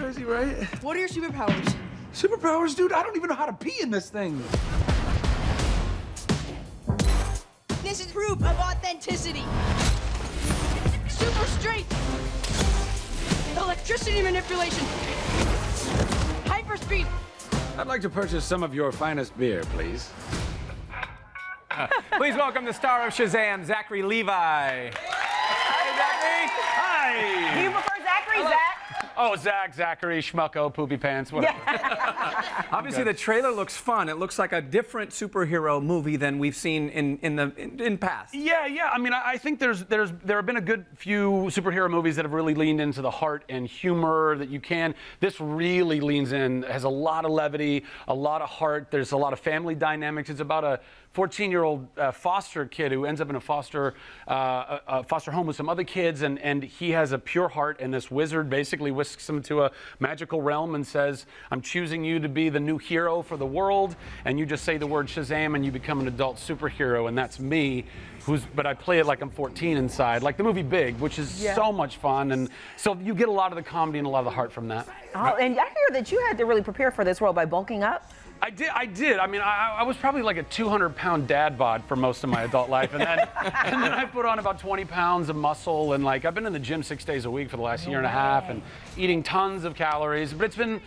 crazy, right? What are your superpowers? Superpowers, dude? I don't even know how to pee in this thing. This is proof of authenticity. Super strength. Electricity manipulation. Hyperspeed. I'd like to purchase some of your finest beer, please. Please welcome the star of Shazam, Zachary Levi. Hi, Zachary. Hi. Do you prefer Zachary, Zach? Oh, Zachary, Schmucko, Poopy Pants, whatever. Yeah. Obviously, the trailer looks fun. It looks like a different superhero movie than we've seen in past. Yeah. I mean, I think there have been a good few superhero movies that have really leaned into the heart and humor that you can. This really leans in, has a lot of levity, a lot of heart. There's a lot of family dynamics. It's about a 14-year-old foster kid who ends up in a foster home with some other kids, and he has a pure heart, and this wizard basically whisks him to a magical realm and says, I'm choosing you to be the new hero for the world, and you just say the word Shazam and you become an adult superhero, and that's me. But I play it like I'm 14 inside, like the movie Big, which is so much fun, and so you get a lot of the comedy and a lot of the heart from that. Oh, and I hear that you had to really prepare for this role by bulking up. I did. I mean, I was probably like a 200-pound dad bod for most of my adult life, and then I put on about 20 pounds of muscle, and like I've been in the gym 6 days a week for the last year and a half, and eating tons of calories. But it's been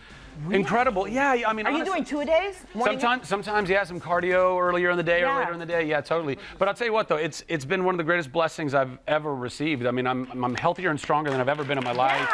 incredible. Yeah, I mean, Are you doing 2 a days? Sometimes, yeah, some cardio earlier in the day or later in the day. Yeah, totally. But I'll tell you what, though, it's been one of the greatest blessings I've ever received. I mean, I'm healthier and stronger than I've ever been in my life.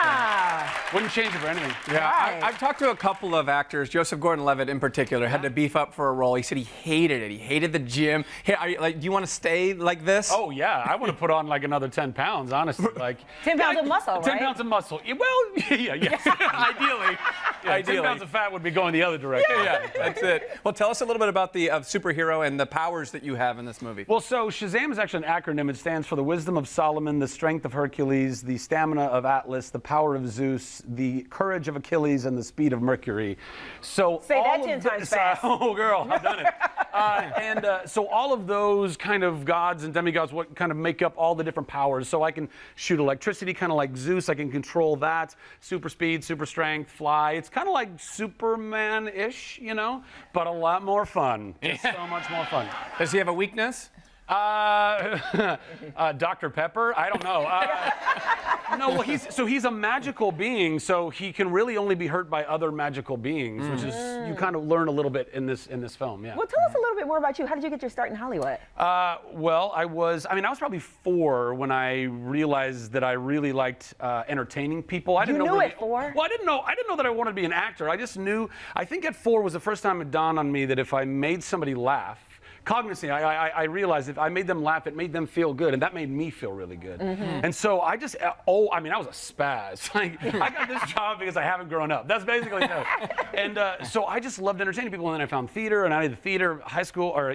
Wouldn't change it for anything. Yeah, I've talked to a couple of actors. Joseph Gordon-Levitt, in particular, had to beef up for a role. He said he hated it. He hated the gym. Hey, do you want to stay like this? Oh yeah, I want to put on like another 10 pounds, honestly. Like 10 pounds of muscle, right? 10 pounds of muscle. Yeah, well, yes. Ideally. Yeah, 10 pounds of fat would be going the other direction. Yeah, that's it. Well, tell us a little bit about the superhero and the powers that you have in this movie. Well, so Shazam is actually an acronym. It stands for the wisdom of Solomon, the strength of Hercules, the stamina of Atlas, the power of Zeus, the courage of Achilles, and the speed of Mercury. So say that 10 times fast. Oh, girl, I've done it. So all of those kind of gods and demigods, what kind of make up all the different powers. So I can shoot electricity, kind of like Zeus. I can control that. Super speed, super strength, fly. It's kind of like Superman-ish, you know, but a lot more fun. It's so much more fun. Does he have a weakness? Dr. Pepper? I don't know. No, well, he's a magical being, so he can really only be hurt by other magical beings, which is you kind of learn a little bit in this film. Yeah. Well, tell us a little bit more about you. How did you get your start in Hollywood? Well, I was probably 4 when I realized that I really liked entertaining people. I didn't know knew at 4? Well, I didn't know that I wanted to be an actor. I just knew. I think at 4 was the first time it dawned on me that if I made somebody laugh, cognitively, I realized if I made them laugh, it made them feel good, and that made me feel really good. And so I just, I was a spaz. Like, I got this job because I haven't grown up. That's basically it. And so I just loved entertaining people, and then I found theater, and I did theater, high school, or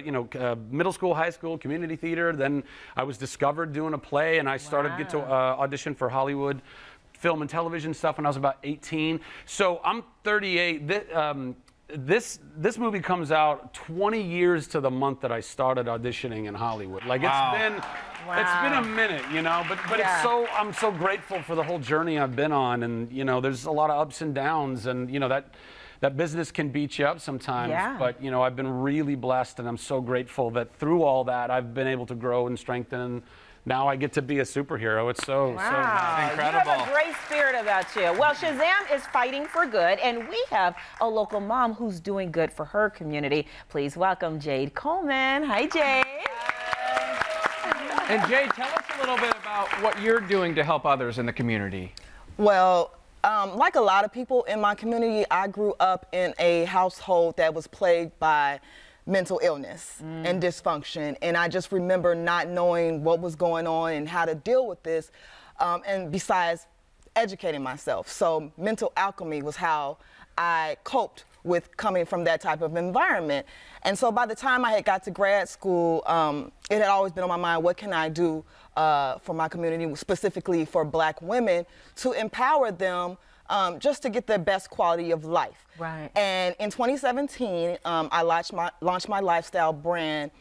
middle school, high school, community theater. Then I was discovered doing a play, and I started to get to audition for Hollywood film and television stuff when I was about 18. So I'm 38. This movie comes out 20 years to the month that I started auditioning in Hollywood. Like it's been a minute, you know, but I'm so grateful for the whole journey I've been on, and there's a lot of ups and downs, and that business can beat you up sometimes, but I've been really blessed, and I'm so grateful that through all that I've been able to grow and strengthen, and now I get to be a superhero. It's so incredible. You have a great spirit about you. Well, Shazam is fighting for good, and we have a local mom who's doing good for her community. Please welcome Jade Coleman. Hi, Jade. And Jade, tell us a little bit about what you're doing to help others in the community. Well, like a lot of people in my community, I grew up in a household that was plagued by mental illness and dysfunction, and I just remember not knowing what was going on and how to deal with this, and besides educating myself. So mental alchemy was how I coped with coming from that type of environment. And so by the time I had got to grad school, it had always been on my mind, what can I do for my community, specifically for Black women, to empower them just to get the best quality of life. Right. And in 2017, I launched my lifestyle brand,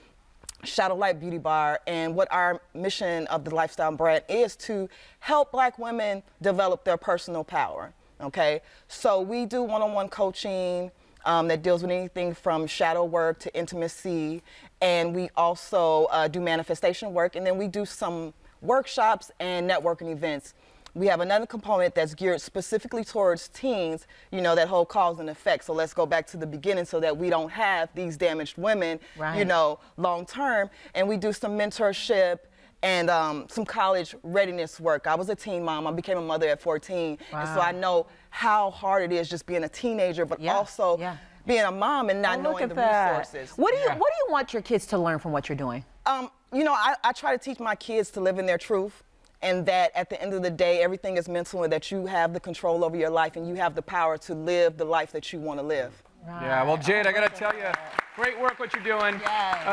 Shadow Light Beauty Bar, and what our mission of the lifestyle brand is to help Black women develop their personal power. Okay, so we do one-on-one coaching that deals with anything from shadow work to intimacy, and we also do manifestation work, and then we do some workshops and networking events. We have another component that's geared specifically towards teens, you know, that whole cause and effect. So let's go back to the beginning so that we don't have these damaged women, Right. you know, long term. And we do some mentorship and some college readiness work. I was a teen mom. I became a mother at 14. And so Wow. I know how hard it is just being a teenager, but also being a mom and not Oh, look knowing at the that. resources. What do you want your kids to learn from what you're doing? You know, I try to teach my kids to live in their truth, and that at the end of the day, everything is mental, and that you have the control over your life and you have the power to live the life that you want to live. Yeah, well, Jade, I got to tell you, great work what you're doing.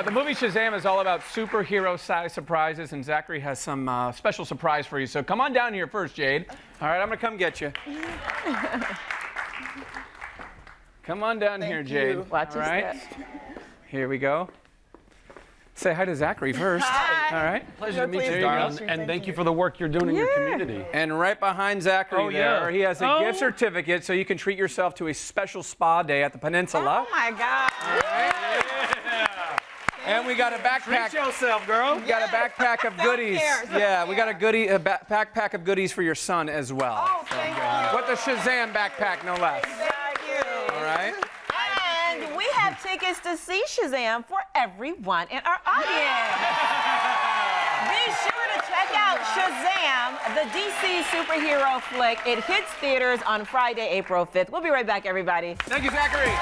The movie Shazam is all about superhero-sized surprises, and Zachary has some special surprise for you. So come on down here first, Jade. All right, I'm going to come get you. Come on down here, Jade. you. Watch All right. Here we go. Say hi to Zachary first. Hi. All right. Pleasure to meet Please, you, darling. darling. And thank you for the work you're doing in your community. And right behind Zachary there, he has a gift certificate so you can treat yourself to a special spa day at the Peninsula. Oh my God. And we got a backpack. Treat yourself, girl. We got a backpack of goodies. Yeah, we got a backpack of goodies for your son as well. Oh, thank you. With the Shazam backpack, no less. Thank you. All right. And we have tickets to see Shazam for everyone in our audience. Be sure to check out Shazam, the DC superhero flick. It hits theaters on Friday, April 5th. We'll be right back, everybody. Thank you, Zachary.